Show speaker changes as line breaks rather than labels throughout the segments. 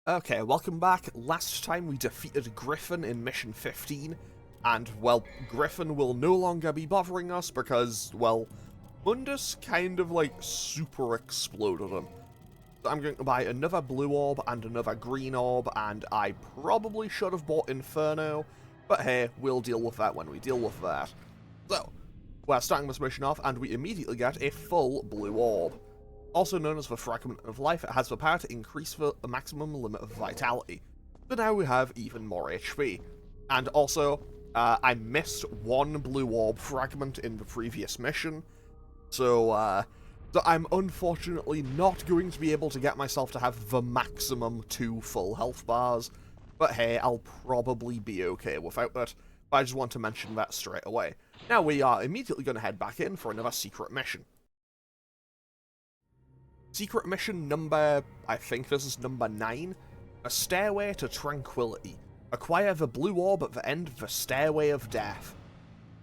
Okay, welcome back. Last time we defeated Griffin in Mission 15, and, well, Griffin will no longer be bothering us because, well, Mundus kind of, super exploded him. So I'm going to buy another blue orb and another green orb, and I probably should have bought Inferno, but hey, we'll deal with that when we deal with that. So, we're starting this mission off, and we immediately get a full blue orb. Also known as the Fragment of Life, it has the power to increase the maximum limit of vitality. So now we have even more HP. And also, I missed one blue orb fragment in the previous mission, so I'm unfortunately not going to be able to get myself to have the maximum 2 full health bars, but hey, I'll probably be okay without it. But I just want to mention that straight away. Now we are immediately going to head back in for another secret mission. Secret mission number, I think this is number 9, A Stairway to Tranquility. Acquire the blue orb at the end of the Stairway of Death.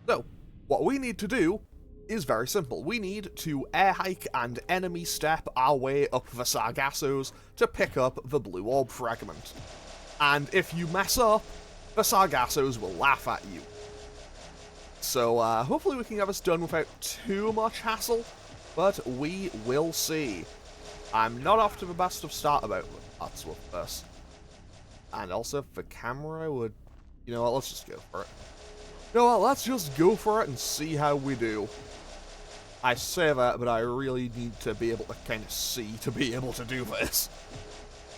So, what we need to do is very simple. We need to air hike and enemy step our way up the Sargassos to pick up the blue orb fragment. And if you mess up, the Sargassos will laugh at you. So, hopefully we can get this done without too much hassle, but we will see. I'm not off to the best of start about parts with this. And also, the camera would... You know what, let's just go for it. You know what, let's just go for it and see how we do. I say that, but I really need to be able to kind of see to be able to do this.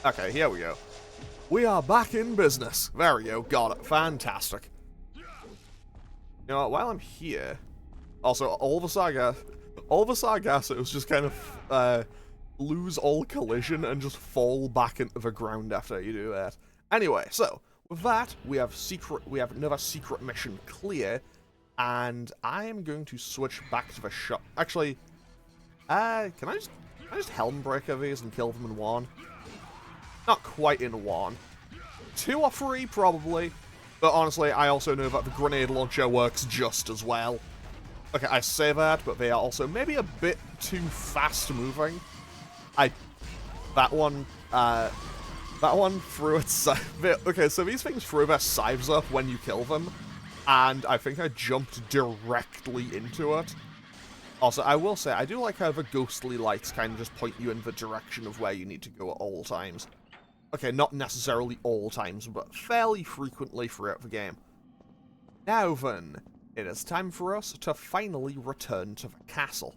Okay, here we go. We are back in business. There we go, got it. Fantastic. You know what, while I'm here... Also, all the Sargassos just kind of, lose all collision and just fall back into the ground after you do that. Anyway, so, with that, we have another secret mission clear, and I am going to switch back to the shop. Actually, can I just Helm Breaker these and kill them in one? Not quite in one. 2 or 3, probably. But honestly, I also know that the grenade launcher works just as well. Okay, I say that, but they are also maybe a bit too fast-moving. That one threw its... Okay, so these things throw their scythes up when you kill them, and I think I jumped directly into it. Also, I will say, I do like how the ghostly lights kind of just point you in the direction of where you need to go at all times. Okay, not necessarily all times, but fairly frequently throughout the game. Now then, it is time for us to finally return to the castle.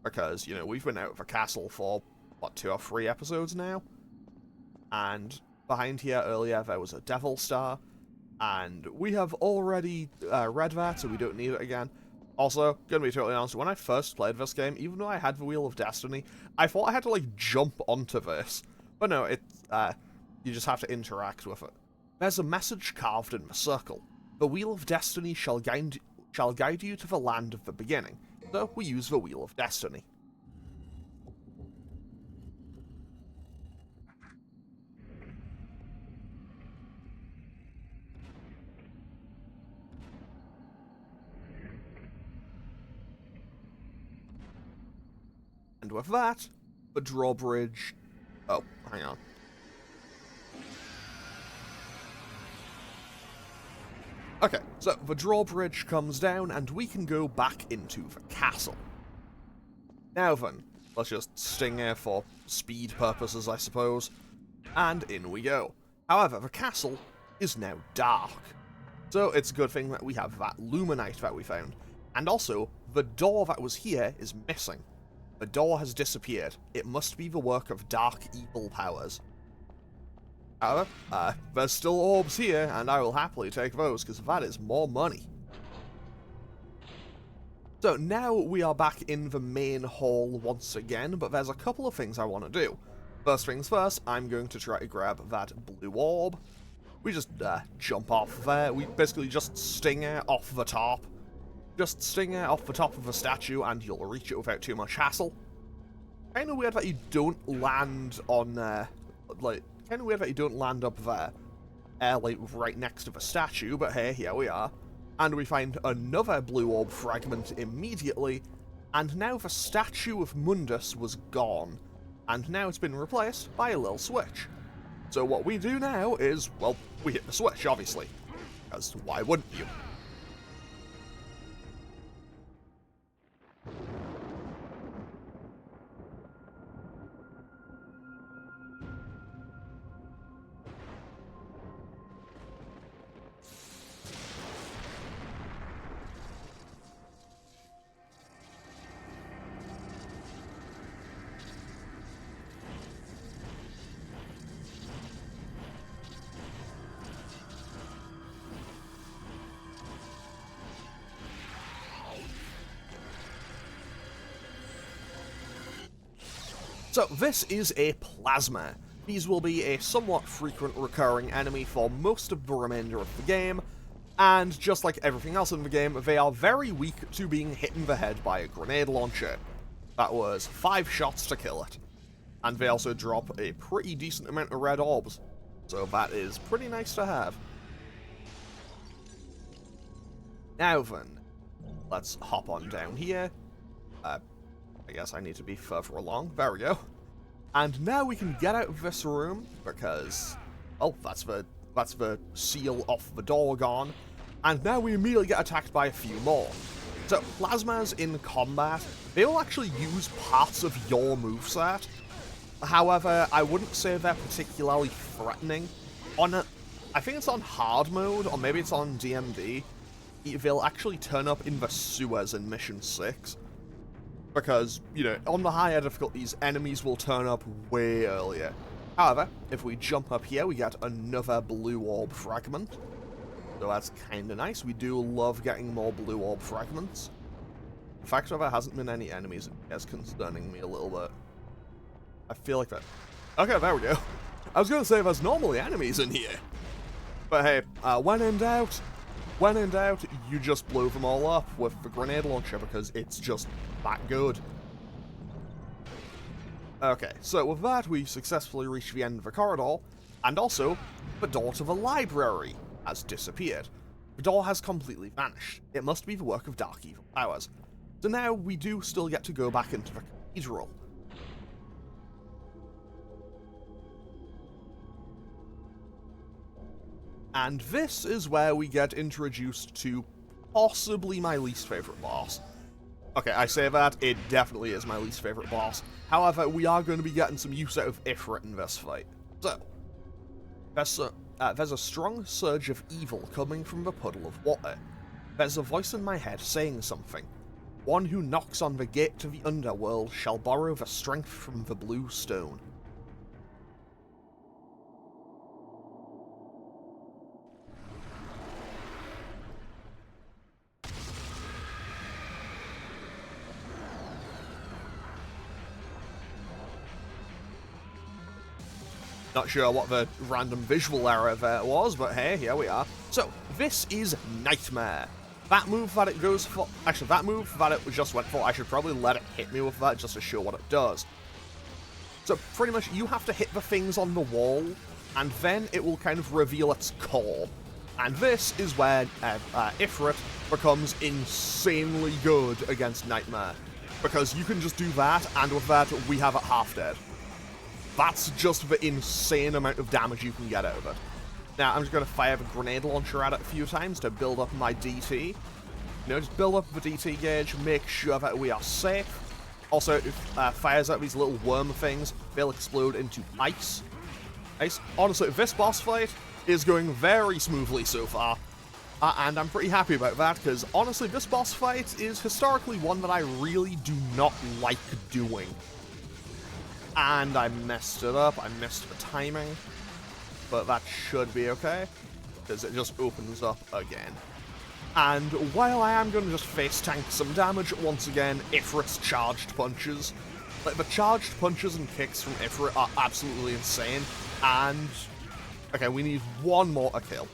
Because, you know, we've been out of the castle for, what, 2 or 3 episodes now? And behind here earlier there was a Devil Star, and we have already read that, so we don't need it again. Also, gonna be totally honest, when I first played this game, even though I had the Wheel of Destiny, I thought I had to, jump onto this. But no, you just have to interact with it. There's a message carved in the circle. The Wheel of Destiny shall guide you to the land of the beginning. So, we use the Wheel of Destiny. And with that, the drawbridge... Oh, hang on. Okay, so the drawbridge comes down, and we can go back into the castle. Now then, let's just sting here for speed purposes, I suppose. And in we go. However, the castle is now dark. So it's a good thing that we have that luminite that we found. And also, the door that was here is missing. The door has disappeared. It must be the work of dark evil powers. However, there's still orbs here, and I will happily take those, because that is more money. So now we are back in the main hall once again, but there's a couple of things I want to do. First things first, I'm going to try to grab that blue orb. We just jump off there. We basically just sting it off the top. Just sting it off the top of the statue, and you'll reach it without too much hassle. Kinda weird that you don't land on, kinda weird that you don't land up there, right next to the statue, but hey, here we are. And we find another blue orb fragment immediately, and now the statue of Mundus was gone, and now it's been replaced by a little switch. So what we do now is, well, we hit the switch, obviously. Because why wouldn't you? So this is a plasma. These will be a somewhat frequent recurring enemy for most of the remainder of the game, and just like everything else in the game, they are very weak to being hit in the head by a grenade launcher. That was 5 shots to kill it. And they also drop a pretty decent amount of red orbs, so that is pretty nice to have. Now then, let's hop on down here. I guess I need to be further along. There we go. And now we can get out of this room because, oh, that's the seal off the door gone. And now we immediately get attacked by a few more. So plasmas in combat, they will actually use parts of your moveset. However, I wouldn't say they're particularly threatening. I think it's on hard mode, or maybe it's on DMD. They'll actually turn up in the sewers in Mission 6. Because, you know, on the higher difficulties, enemies will turn up way earlier. However, if we jump up here, we get another blue orb fragment. So that's kind of nice. We do love getting more blue orb fragments. The fact that there hasn't been any enemies is concerning me a little bit. I feel like that... Okay, there we go. I was going to say there's normally enemies in here. But hey, when in doubt, you just blow them all up with the grenade launcher because it's just that good. Okay, so with that, we successfully reached the end of the corridor, and also, the door to the library has disappeared. The door has completely vanished. It must be the work of dark evil powers. So now we do still get to go back into the cathedral. And this is where we get introduced to possibly my least favorite boss. Okay, I say that, it definitely is my least favorite boss. However, we are going to be getting some use out of Ifrit in this fight. So, there's a strong surge of evil coming from the puddle of water. There's a voice in my head saying something. One who knocks on the gate to the underworld shall borrow the strength from the blue stone. Not sure what the random visual error there was, but hey, here we are. So, this is Nightmare. That move that it goes for... Actually, that move that it just went for, I should probably let it hit me with that just to show what it does. So, pretty much, you have to hit the things on the wall, and then it will kind of reveal its core. And this is where Ifrit becomes insanely good against Nightmare. Because you can just do that, and with that, we have it half dead. That's just the insane amount of damage you can get out of it. Now, I'm just going to fire the grenade launcher at it a few times to build up my DT. You know, just build up the DT gauge, make sure that we are safe. Also, it fires out these little worm things. They'll explode into ice. Honestly, this boss fight is going very smoothly so far. And I'm pretty happy about that, because honestly, this boss fight is historically one that I really do not like doing. And I messed it up, I missed the timing, but that should be okay, because it just opens up again. And while I am going to just face tank some damage, once again, Ifrit's charged punches. Like, the charged punches and kicks from Ifrit are absolutely insane, and... Okay, we need one more to kill.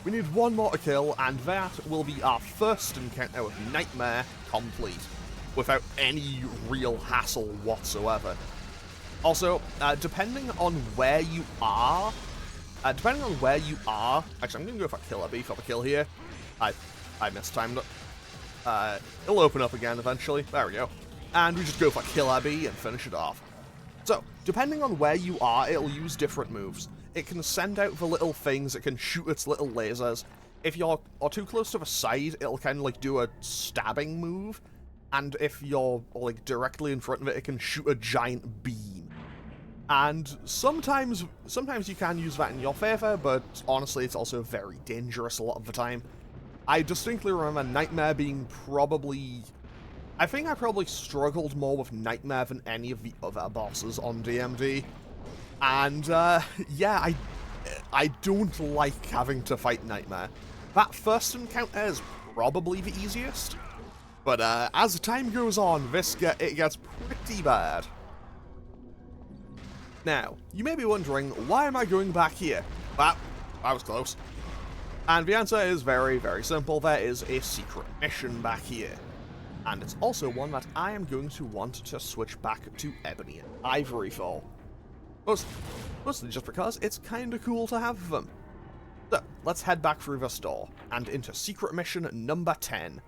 We need one more to kill, and that will be our first encounter with Nightmare complete, without any real hassle whatsoever. Also, depending on where you are, actually, I'm going to go for Killer B for the kill here. I mistimed it. It'll open up again eventually. There we go. And we just go for Killer B and finish it off. So, depending on where you are, it'll use different moves. It can send out the little things, it can shoot its little lasers. If you're too close to the side, it'll kind of like do a stabbing move. And if you're like directly in front of it, it can shoot a giant beam. And sometimes you can use that in your favor, but honestly, it's also very dangerous a lot of the time. I distinctly remember Nightmare being probably... I think I probably struggled more with Nightmare than any of the other bosses on DMD. And, yeah, I don't like having to fight Nightmare. That first encounter is probably the easiest, but as time goes on, it gets pretty bad. Now, you may be wondering, why am I going back here? That was close. And the answer is very, very simple. There is a secret mission back here. And it's also one that I am going to want to switch back to Ebony and Ivory for. Mostly just because it's kinda cool to have them. So, let's head back through this door, and into secret mission number 10.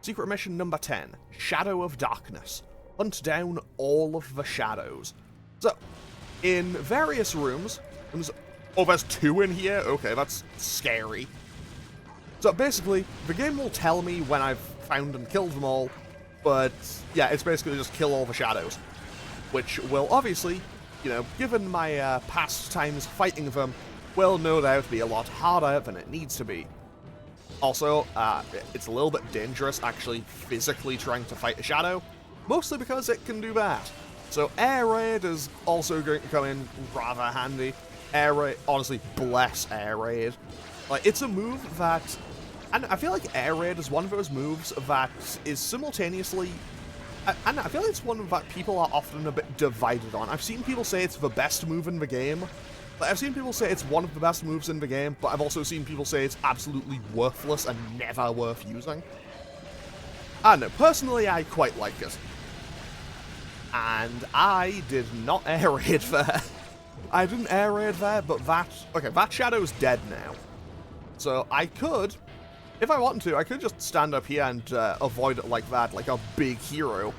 Secret mission number 10, Shadow of Darkness. Hunt down all of the shadows. So, in various rooms... Oh, there's 2 in here? Okay, that's scary. So basically, the game will tell me when I've found and killed them all, but yeah, it's basically just kill all the shadows. Which will obviously, you know, given my past times fighting them, will no doubt be a lot harder than it needs to be. Also, it's a little bit dangerous actually physically trying to fight a shadow, mostly because it can do that. So Air Raid is also going to come in rather handy. Air Raid, honestly, bless Air Raid. Like, it's a move that, and I feel like Air Raid is one of those moves that is simultaneously, and I feel like it's one that people are often a bit divided on. I've seen people say it's the best move in the game. Like, I've seen people say it's one of the best moves in the game, but I've also seen people say it's absolutely worthless and never worth using. I don't know, personally I quite like it. And I did not Air Raid there. I didn't Air Raid there, but that shadow's dead now. So I could, if I wanted to, I could just stand up here and avoid it like that, like a big hero.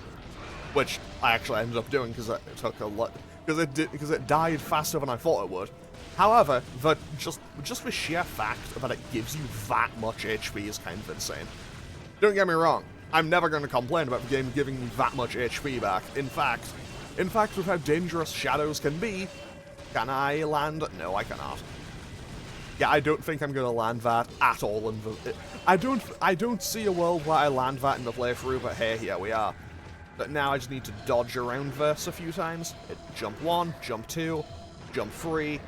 Which I actually ended up doing because it took a lot, because it died faster than I thought it would. However, just the sheer fact that it gives you that much HP is kind of insane. Don't get me wrong, I'm never going to complain about the game giving me that much HP back. In fact, with how dangerous shadows can be, can I land? No, I cannot. Yeah, I don't think I'm going to land that at all in the... I don't see a world where I land that in the playthrough, but hey, here we are. But now I just need to dodge around this a few times. Jump 1, jump 2, jump 3,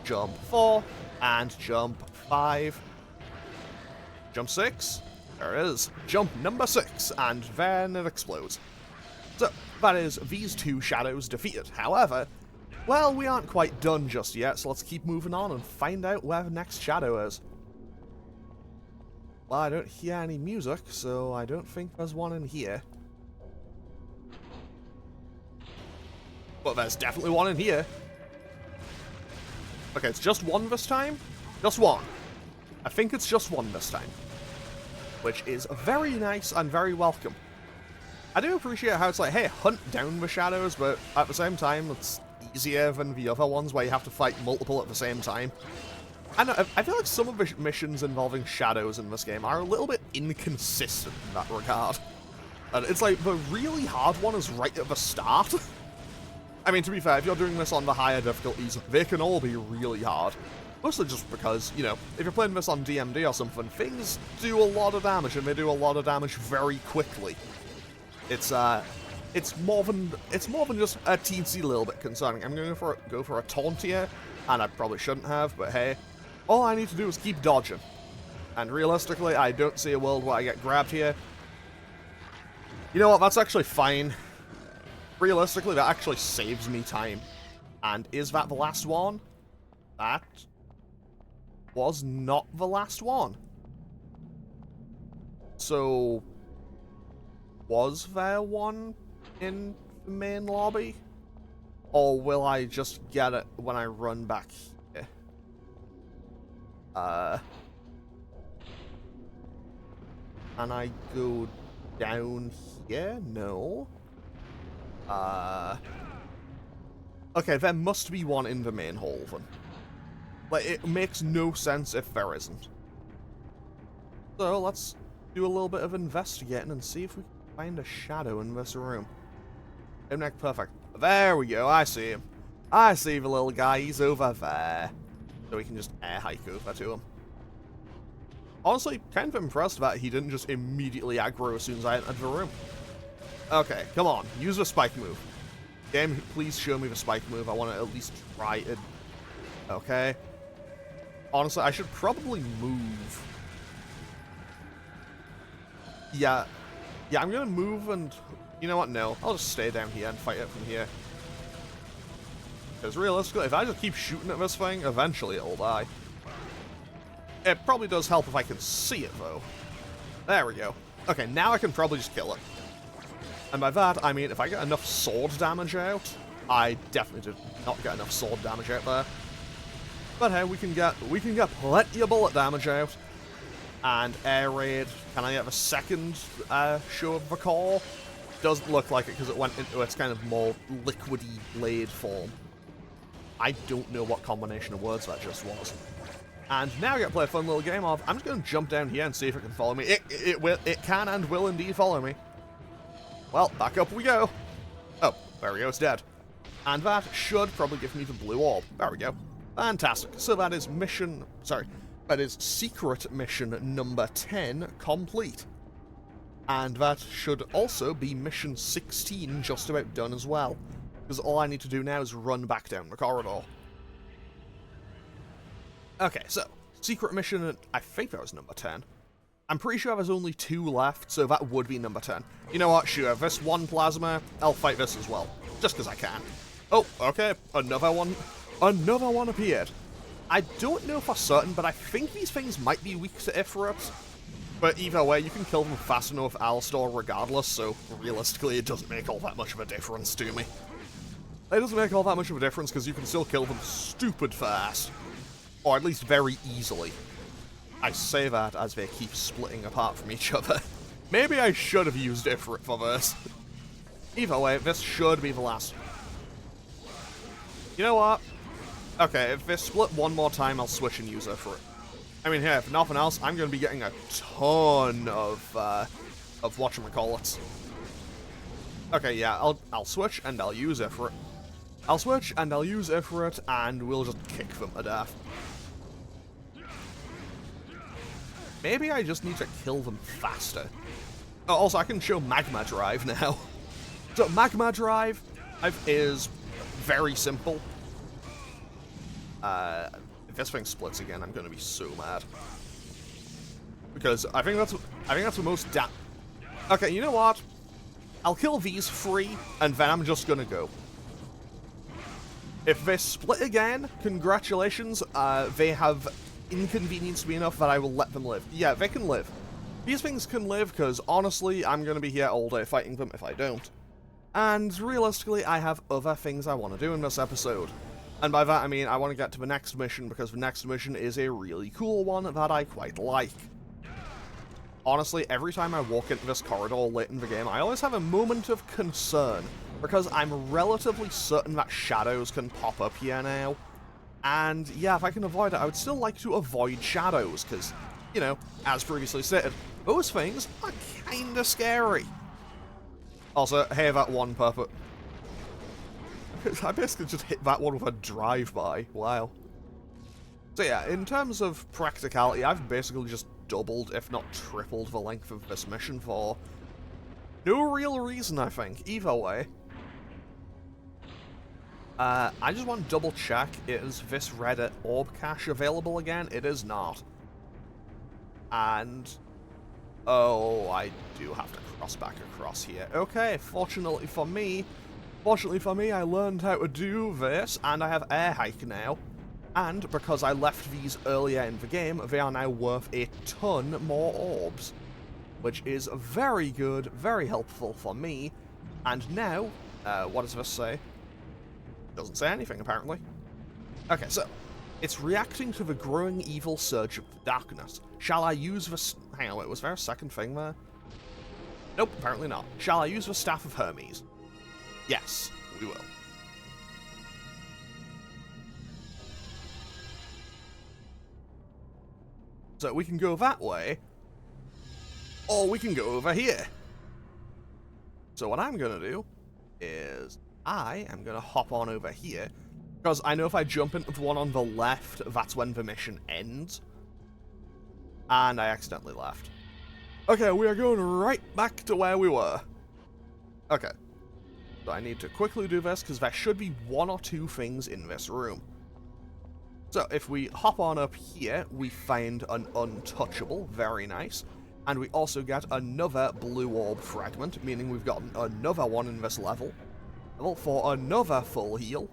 jump 4, and jump 5. Jump 6. There it is. Jump number 6, and then it explodes. So, that is these 2 shadows defeated. However, well, we aren't quite done just yet, so let's keep moving on and find out where the next shadow is. Well, I don't hear any music, so I don't think there's one in here. But there's definitely one in here. Okay, it's just one this time? Just one. I think it's just one this time. Which is very nice and very welcome. I do appreciate how it's like, hey, hunt down the shadows, but at the same time, it's easier than the other ones where you have to fight multiple at the same time. And I feel like some of the missions involving shadows in this game are a little bit inconsistent in that regard. And it's like, the really hard one is right at the start. I mean, to be fair, if you're doing this on the higher difficulties, they can all be really hard. Mostly just because, you know, if you're playing this on DMD or something, things do a lot of damage, and they do a lot of damage very quickly. It's more than just a teensy little bit concerning. I'm going to go for a taunt here, and I probably shouldn't have, but hey, all I need to do is keep dodging. And realistically, I don't see a world where I get grabbed here. You know what, that's actually fine. Realistically, that actually saves me time. And is that the last one? That was not the last one. So, was there one in the main lobby? Or will I just get it when I run back here? Can I go down here? No. Okay, there must be one in the main hall, then. Like, it makes no sense if there isn't. So, let's do a little bit of investigating and see if we can find a shadow in this room. Perfect. There we go, I see him. I see the little guy, he's over there. So we can just air hike over to him. Honestly, kind of impressed that he didn't just immediately aggro as soon as I entered the room. Okay, come on, use the spike move. Game, please show me the spike move. I want to at least try it. Okay. Honestly, I should probably move. Yeah. Yeah, I'm going to move and... You know what? No. I'll just stay down here and fight it from here. Because realistically, if I just keep shooting at this thing, eventually it'll die. It probably does help if I can see it, though. There we go. Okay, now I can probably just kill it. And by that, I mean if I get enough sword damage out. I definitely did not get enough sword damage out there. But hey, we can get plenty of bullet damage out. And air raid. Can I have a second show of the core? Doesn't look like it because it went into its kind of more liquidy blade form. I don't know what combination of words that just was. And now I get to play a fun little game of, I'm just going to jump down here and see if it can follow me. It can and will indeed follow me. Well, back up we go. Oh, there we go, it's dead. And that should probably give me the blue orb. There we go. Fantastic. So that is that is secret mission number 10 complete. And that should also be mission 16 just about done as well. Because all I need to do now is run back down the corridor. Okay, so, secret mission, I think that was number 10. I'm pretty sure there's only 2 left, so that would be number 10. You know what, sure, this one plasma, I'll fight this as well. Just because I can. Oh, okay, another one appeared. I don't know for certain, but I think these things might be weak to Ifrit. But either way, you can kill them fast enough with Alistar regardless, so realistically it doesn't make all that much of a difference to me. It doesn't make all that much of a difference because you can still kill them stupid fast. Or at least very easily. I say that as they keep splitting apart from each other. Maybe I should have used Ifrit for this. Either way, this should be the last. You know what? Okay, if they split one more time, I'll switch and use Ifrit. I mean, hey, if nothing else, I'm going to be getting a ton of whatchamacallits. Okay, yeah, I'll switch and I'll use Ifrit. I'll switch and I'll use Ifrit and we'll just kick them to death. Maybe I just need to kill them faster. Oh, also, I can show Magma Drive now. So, Magma Drive is very simple. If this thing splits again, I'm going to be so mad. Because I think that's the most Okay, you know what? I'll kill these 3, and then I'm just going to go. If they split again, congratulations, they have inconvenienced me enough that I will let them live. Yeah, they can live. These things can live, because honestly, I'm going to be here all day fighting them if I don't. And realistically, I have other things I want to do in this episode. And by that I mean I want to get to the next mission, because the next mission is a really cool one that I quite like. Honestly, every time I walk into this corridor late in the game, I always have a moment of concern, because I'm relatively certain that shadows can pop up here now. And yeah, if I can avoid it, I would still like to avoid shadows, because, you know, as previously stated, those things are kinda scary. Also, hey, that one puppet. I basically just hit that one with a drive-by. Wow. So yeah, in terms of practicality, I've basically just doubled, if not tripled, the length of this mission for no real reason, I think. Either way. I just want to double check, is this Reddit orb cache available again? It is not. And... oh, I do have to cross back across here. Okay, fortunately for me, I learned how to do this, and I have air hike now. And because I left these earlier in the game, they are now worth a ton more orbs. Which is very good, very helpful for me. And now, what does this say? Doesn't say anything, apparently. Okay, so, it's reacting to the growing evil surge of the darkness. Shall I use the... hang on, wait, was there a second thing there? Nope, apparently not. Shall I use the Staff of Hermes? Yes, we will. So we can go that way, or we can go over here. So what I'm going to do is I am going to hop on over here, because I know if I jump into the one on the left, that's when the mission ends. And I accidentally left. Okay, we are going right back to where we were. Okay. So I need to quickly do this, because there should be one or two things in this room. So if we hop on up here, we find an untouchable, very nice. And we also get another blue orb fragment, meaning we've got another one in this level for another full heal,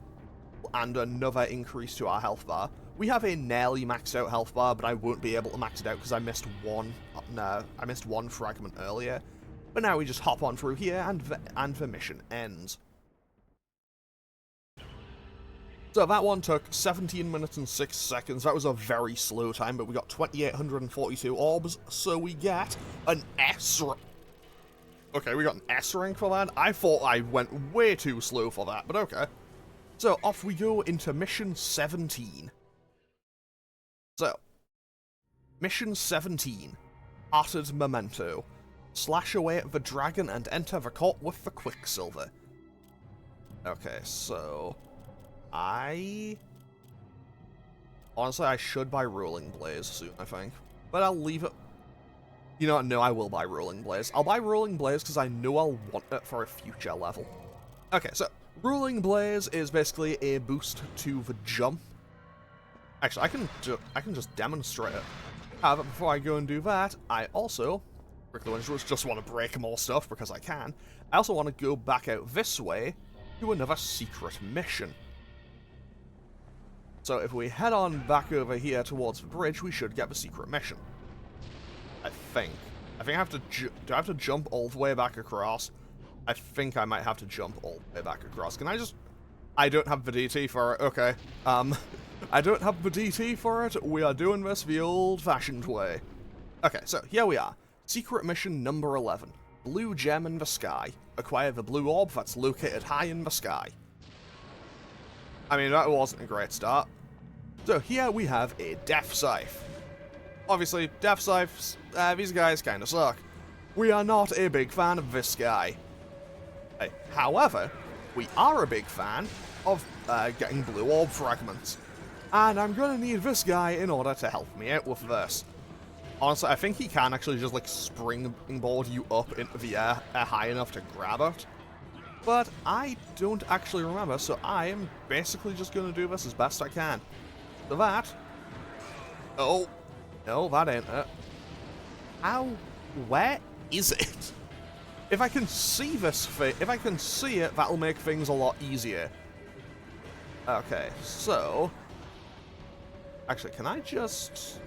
and another increase to our health bar. We have a nearly maxed out health bar, but I won't be able to max it out because I missed one fragment earlier. But now we just hop on through here, and the mission ends. So that one took 17 minutes and 6 seconds. That was a very slow time, but we got 2,842 orbs, so we get an S rank. Okay, we got an S rank for that. I thought I went way too slow for that, but okay. So off we go into mission 17. So, mission 17, Uttered Memento. Slash away at the dragon and enter the court with the Quicksilver. Okay, so honestly, I should buy Rolling Blaze soon, I think. But I'll leave it. You know what? No, I will buy Rolling Blaze. I'll buy Rolling Blaze because I know I'll want it for a future level. Okay, so Rolling Blaze is basically a boost to the jump. Actually, I can just demonstrate it. However, before I go and do that, I also just want to break more stuff because I can. I also want to go back out this way to another secret mission. So if we head on back over here towards the bridge, we should get the secret mission. I think I have to. Do I have to jump all the way back across? I think I might have to jump all the way back across. Can I just? I don't have the DT for it. Okay. I don't have the DT for it. We are doing this the old-fashioned way. Okay, so here we are. Secret mission number 11. Blue gem in the sky. Acquire the blue orb that's located high in the sky. I mean, that wasn't a great start. So here we have a Death Scythe. Obviously, Death Scythes, these guys kind of suck. We are not a big fan of this guy. However, we are a big fan of getting blue orb fragments. And I'm going to need this guy in order to help me out with this. Honestly, I think he can actually just, like, springboard you up into the air high enough to grab it. But I don't actually remember, so I am basically just going to do this as best I can. So that... Oh, no, that ain't it. How? Where is it? If I can see this if I can see it, that'll make things a lot easier. Okay, so... Actually, can I just...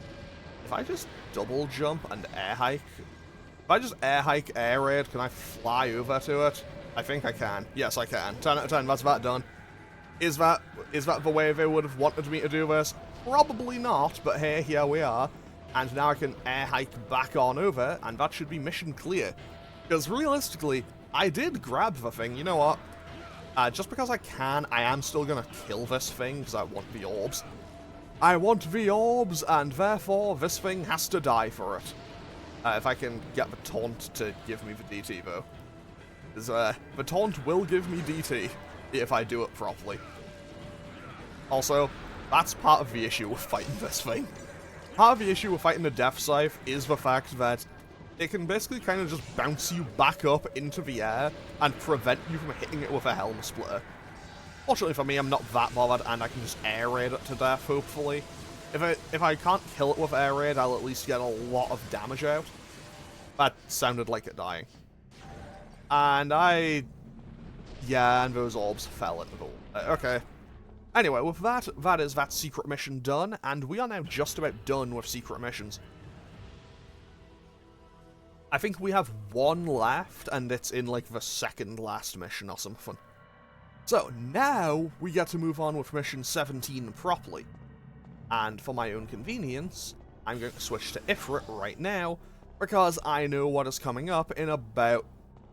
If I just double jump and air hike... If I just air hike air raid, can I fly over to it? I think I can. Yes, I can. 10 out of 10, that's that done. Is that the way they would have wanted me to do this? Probably not, but hey, here we are. And now I can air hike back on over, and that should be mission clear. Because realistically, I did grab the thing, you know what? Just because I can, I am still gonna kill this thing, because I want the orbs. I want the orbs, and therefore this thing has to die for it. If I can get the taunt to give me the DT, though. Because the taunt will give me DT, if I do it properly. Also, that's part of the issue with fighting this thing. Part of the issue with fighting the Death Scythe is the fact that it can basically kind of just bounce you back up into the air and prevent you from hitting it with a Helm Splitter. Fortunately for me, I'm not that bothered, and I can just air raid it to death, hopefully. If I can't kill it with air raid, I'll at least get a lot of damage out. That sounded like it dying. And yeah, and those orbs fell into the water. Okay. Anyway, with that is that secret mission done, and we are now just about done with secret missions. I think we have one left, and it's in, like, the second last mission or something. So, now we get to move on with mission 17 properly. And for my own convenience, I'm going to switch to Ifrit right now, because I know what is coming up in about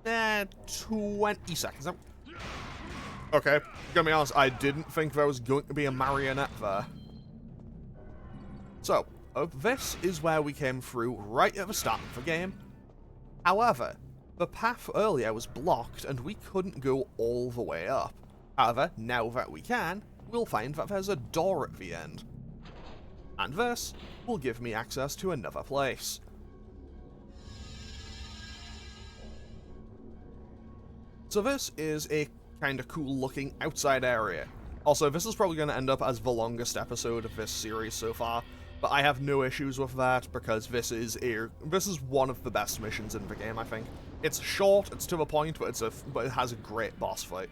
20 seconds. Okay, gonna be honest, I didn't think there was going to be a marionette there. So, this is where we came through right at the start of the game. However, the path earlier was blocked and we couldn't go all the way up. However, now that we can, we'll find that there's a door at the end. And this will give me access to another place. So this is a kind of cool looking outside area. Also, this is probably going to end up as the longest episode of this series so far, but I have no issues with that because this is one of the best missions in the game, I think. It's short, it's to the point, but it has a great boss fight.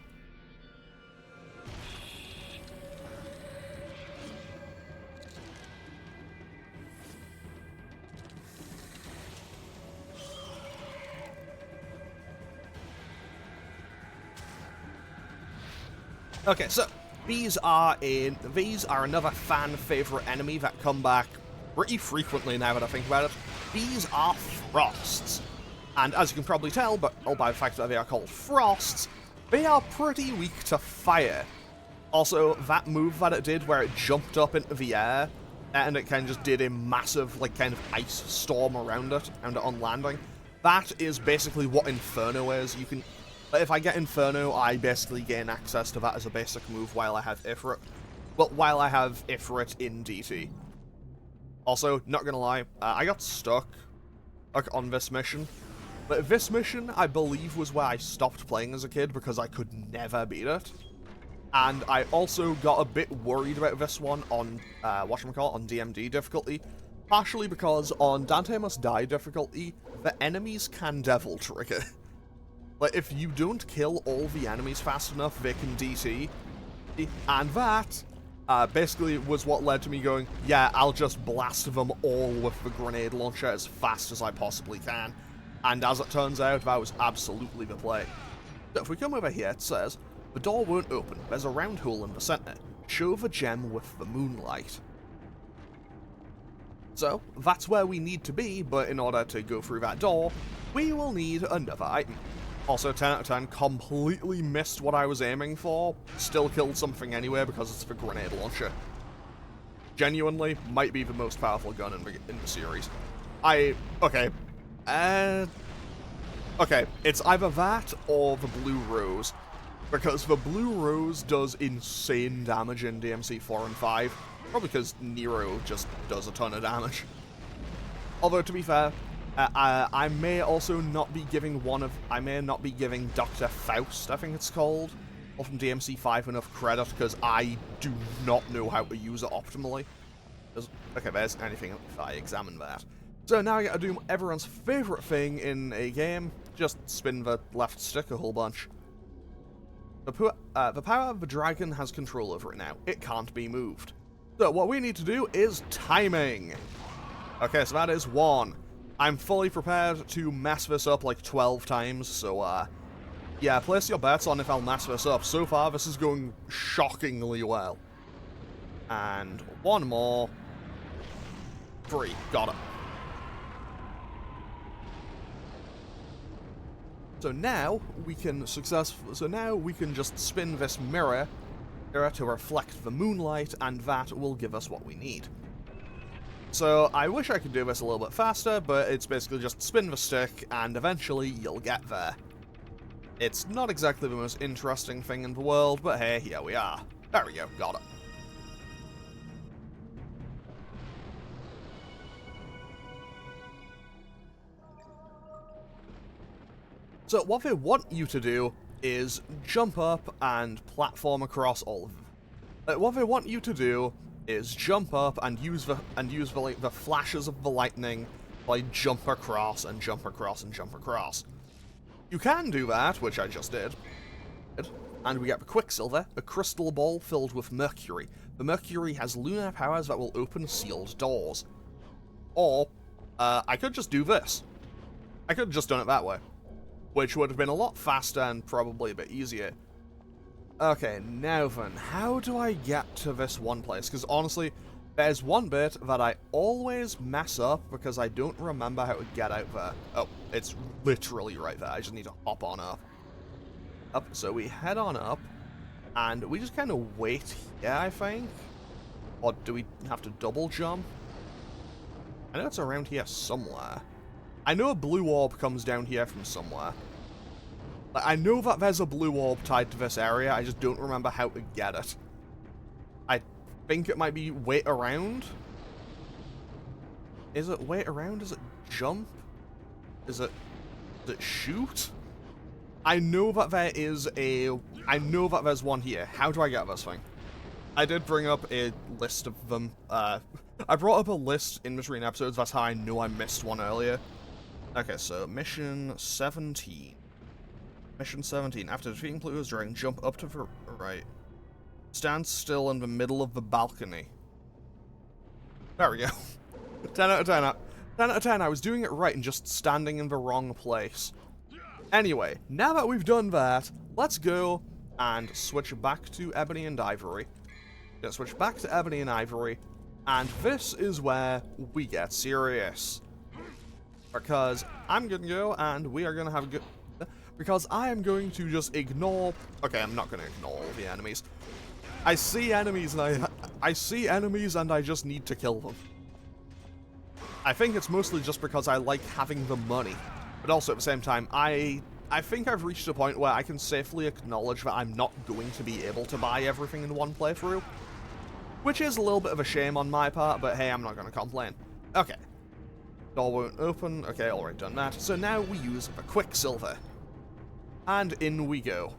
Okay, so these are another fan favorite enemy that come back pretty frequently now that I think about it. These are frosts. And as you can probably tell, by the fact that they are called frosts, they are pretty weak to fire. Also, that move that it did where it jumped up into the air, and it kind of just did a massive, like, kind of ice storm around it on landing, that is basically what Inferno is. If I get Inferno, I basically gain access to that as a basic move while I have Ifrit. Well, while I have Ifrit in DT. Also, not gonna lie, I got stuck on this mission. But this mission, I believe, was where I stopped playing as a kid because I could never beat it. And I also got a bit worried about this one on, on DMD difficulty. Partially because on Dante Must Die difficulty, the enemies can Devil Trigger. Like, if you don't kill all the enemies fast enough, they can DT. And that, basically was what led to me going, yeah, I'll just blast them all with the grenade launcher as fast as I possibly can. And as it turns out, that was absolutely the play. So if we come over here, it says, the door won't open. There's a round hole in the center. Show the gem with the moonlight. So, that's where we need to be, but in order to go through that door, we will need another item. Also, 10 out of 10, completely missed what I was aiming for. Still killed something anyway because it's the grenade launcher. Genuinely, might be the most powerful gun in the series. Okay, it's either that or the Blue Rose. Because the Blue Rose does insane damage in DMC 4 and 5. Probably because Nero just does a ton of damage. Although, to be fair, I may also not be giving Dr. Faust, I think it's called, or from DMC 5 enough credit, because I do not know how to use it optimally. Okay, there's anything if I examine that. So now I gotta do everyone's favourite thing in a game, just spin the left stick a whole bunch. The power of the dragon has control over it now. It can't be moved. So what we need to do is timing. Okay, so that is 1. I'm fully prepared to mess this up like 12 times, so, yeah, place your bets on if I'll mess this up. So far, this is going shockingly well. And 1 more. 3. Got it. So now, we can just spin this mirror to reflect the moonlight, and that will give us what we need. So, I wish I could do this a little bit faster, but it's basically just spin the stick, and eventually you'll get there. It's not exactly the most interesting thing in the world, but hey, here we are. There we go, got it. So, what they want you to do is jump up and platform across all of them. What they want you to do is jump up and use the flashes of the lightning, like jump across and jump across and jump across. You can do that, which I just did, and we get the Quicksilver, a crystal ball filled with mercury. The mercury has lunar powers that will open sealed doors. Or, I could just do this. I could have just done it that way, which would have been a lot faster and probably a bit easier. Okay, now then, how do I get to this one place? Because honestly, there's one bit that I always mess up because I don't remember how to get out there. Oh, it's literally right there. I just need to hop on up. So we head on up, and we just kind of wait here, I think? Or do we have to double jump? I know it's around here somewhere. I know a blue orb comes down here from somewhere. Like, I know that there's a blue orb tied to this area, I just don't remember how to get it. I think it might be wait around? Is it wait around? Is it jump? Is it shoot? I know that there's one here. How do I get this thing? I did bring up a list of them. I brought up a list in between episodes. That's how I knew I missed one earlier. Okay, so mission 17. Mission 17. After defeating Pluto's dragon, jump up to the right. Stand still in the middle of the balcony. There we go. 10 out of 10. 10 out of 10. I was doing it right and just standing in the wrong place. Anyway, now that we've done that, let's go and switch back to Ebony and Ivory. Gonna switch back to Ebony and Ivory, and this is where we get serious. Because I'm gonna go and we are gonna have a good... Because I am going to just ignore... Okay, I'm not gonna ignore all the enemies. I see enemies and I just need to kill them. I think it's mostly just because I like having the money. But also at the same time, I think I've reached a point where I can safely acknowledge that I'm not going to be able to buy everything in one playthrough. Which is a little bit of a shame on my part, but hey, I'm not going to complain. Okay. Door won't open. Okay, already done that. So now we use the Quicksilver. And in we go.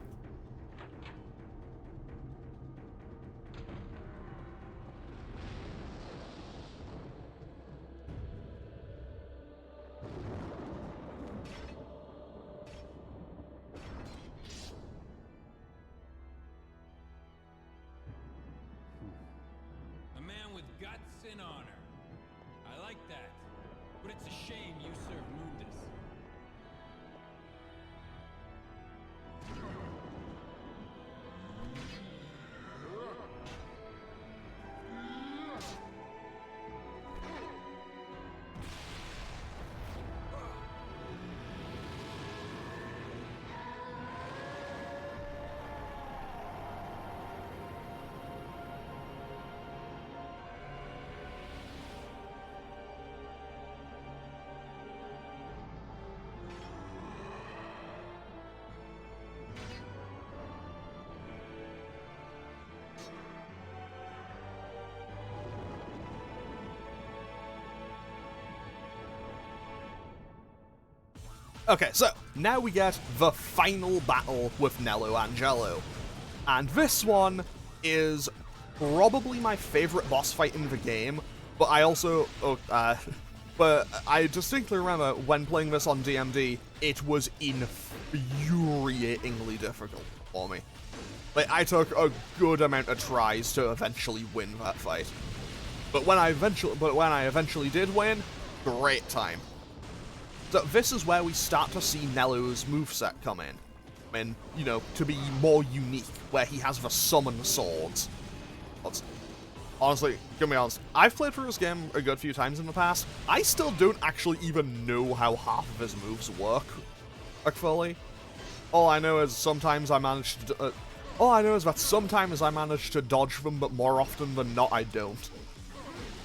Okay, so now we get the final battle with Nelo Angelo. And this one is probably my favorite boss fight in the game, but I also... but I distinctly remember when playing this on DMD, it was infuriatingly difficult for me. Like, I took a good amount of tries to eventually win that fight. But when I eventually did win, great time. So this is where we start to see Nelo's moveset come in. And, you know, to be more unique, where he has the summon swords. Honestly, gonna be honest, I've played through this game a good few times in the past. I still don't actually even know how half of his moves work, like, fully. All I know is sometimes I manage to... all I know is that sometimes I manage to dodge them, but more often than not, I don't.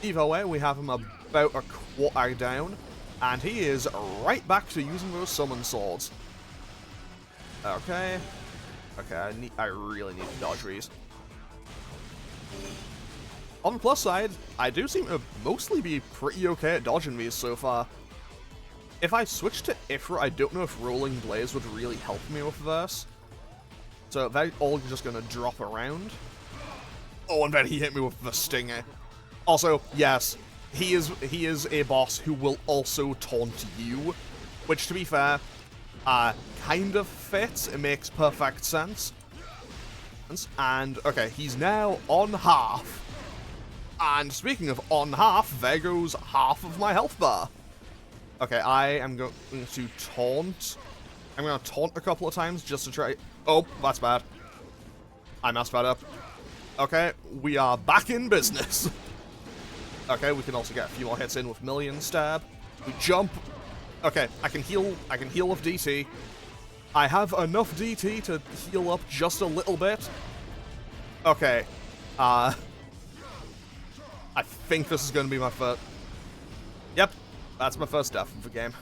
Either way, we have him about a quarter down. And he is right back to using those summon swords. Okay. Okay, I really need to dodge these. On the plus side, I do seem to mostly be pretty okay at dodging these so far. If I switch to Ifrit, I don't know if Rolling Blaze would really help me with this. So they're all just gonna drop around. Oh, and then he hit me with the Stinger. Also, yes. He is a boss who will also taunt you, which, to be fair, kind of fits. It makes perfect sense. And, okay, he's now on half. And speaking of on half, there goes half of my health bar. Okay, I am going to taunt. I'm going to taunt a couple of times just to try... Oh, that's bad. I messed that up. Okay, we are back in business. Okay, we can also get a few more hits in with Million Stab. We jump. Okay, I can heal with DT. I have enough DT to heal up just a little bit. Okay. I think this is going to be my first... Yep, that's my first death of the game.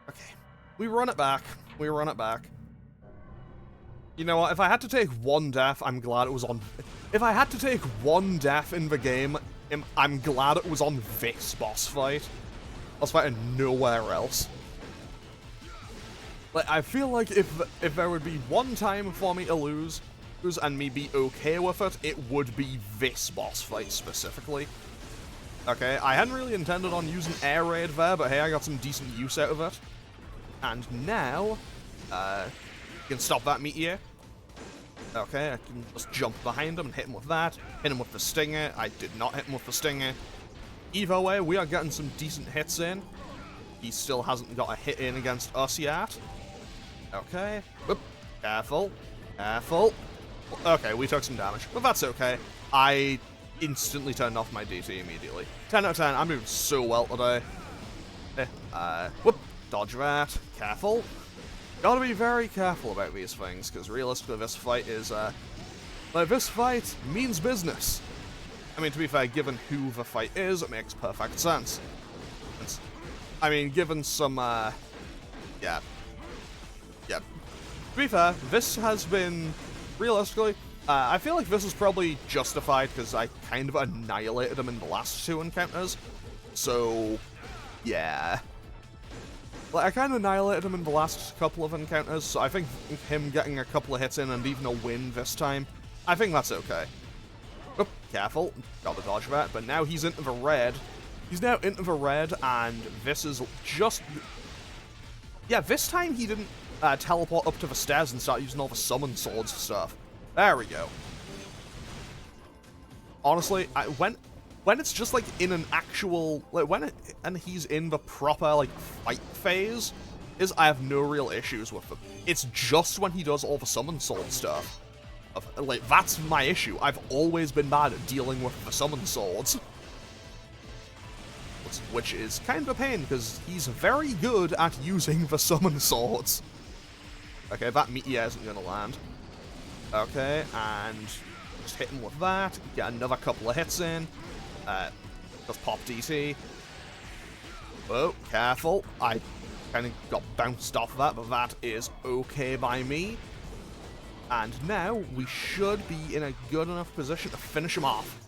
Okay, we run it back. We run it back. You know what, if I had to take one death, I'm glad it was on... If I had to take one death in the game, I'm glad it was on this boss fight. I was fighting nowhere else. Like, I feel like if there would be one time for me to lose and me be okay with it, it would be this boss fight specifically. Okay, I hadn't really intended on using air raid there, but hey, I got some decent use out of it. And now, you can stop that meteor. Okay, I can just jump behind him and hit him with that. Hit him with the stinger. I did not hit him with the stinger. Either way, we are getting some decent hits in. He still hasn't got a hit in against us yet. Okay. Whoop. Careful. Careful. Okay, we took some damage, but that's okay. I instantly turned off my DT immediately. 10 out of 10. I'm doing so well today. Whoop. Dodge that. Careful. Gotta be very careful about these things, because realistically this fight is, like, this fight means business. I mean, to be fair, given who the fight is, it makes perfect sense. I mean, given some, yeah. To be fair, this has been, realistically, I feel like this is probably justified, because I kind of annihilated him in the last two encounters. So, yeah. Like, I kind of annihilated him in the last couple of encounters, so I think him getting a couple of hits in and even a win this time, I think that's okay. Oop, careful. Got the dodge that, but now he's into the red. He's now into the red, and this is just... Yeah, this time he didn't teleport up to the stairs and start using all the summon swords stuff. There we go. Honestly, when it's just, like, in an actual... Like, and he's in the proper, like, fight phase, I have no real issues with him. It's just when he does all the summon sword stuff. Like, that's my issue. I've always been bad at dealing with the summon swords. Which is kind of a pain, because he's very good at using the summon swords. Okay, that meteor isn't going to land. Okay, and just hit him with that. Get another couple of hits in. Just pop DT. Oh, careful. I kind of got bounced off that, but that is okay by me. And now we should be in a good enough position to finish him off.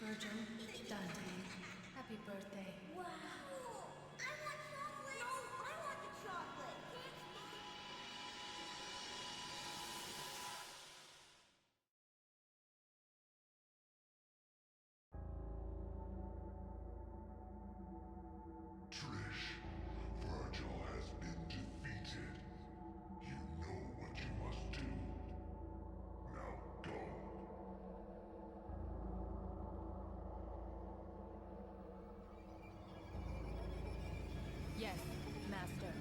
Virgin, Dante, happy birthday.
Wow! I want chocolate! No, I want the chocolate!
Trish, Virgil has been defeated. You know what you must do. Now go.
Yes, Master.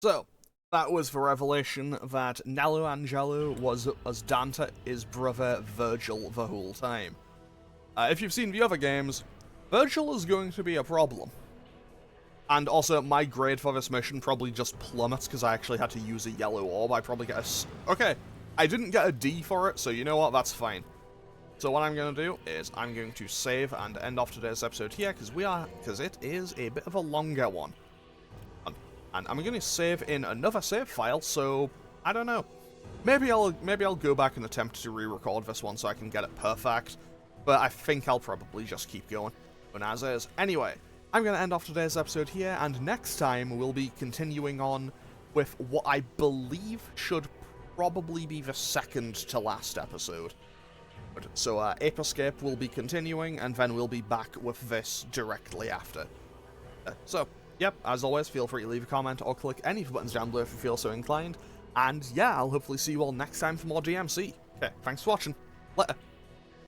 So, that was the revelation that Nelo Angelo was as Dante's brother Virgil the whole time. If you've seen the other games, Virgil is going to be a problem. And also, my grade for this mission probably just plummets because I actually had to use a yellow orb. I probably get a... Okay, I didn't get a D for it, so you know what, that's fine. So what I'm going to do is I'm going to save and end off today's episode here because it is a bit of a longer one. And I'm going to save in another save file, so I don't know. Maybe I'll go back and attempt to re-record this one so I can get it perfect, but I think I'll probably just keep going, but as is. Anyway, I'm going to end off today's episode here, and next time we'll be continuing on with what I believe should probably be the second to last episode. So Ape Escape will be continuing, and then we'll be back with this directly after. So, yep, as always, feel free to leave a comment or click any of the buttons down below if you feel so inclined. And yeah, I'll hopefully see you all next time for more DMC. Okay, thanks for watching. Later.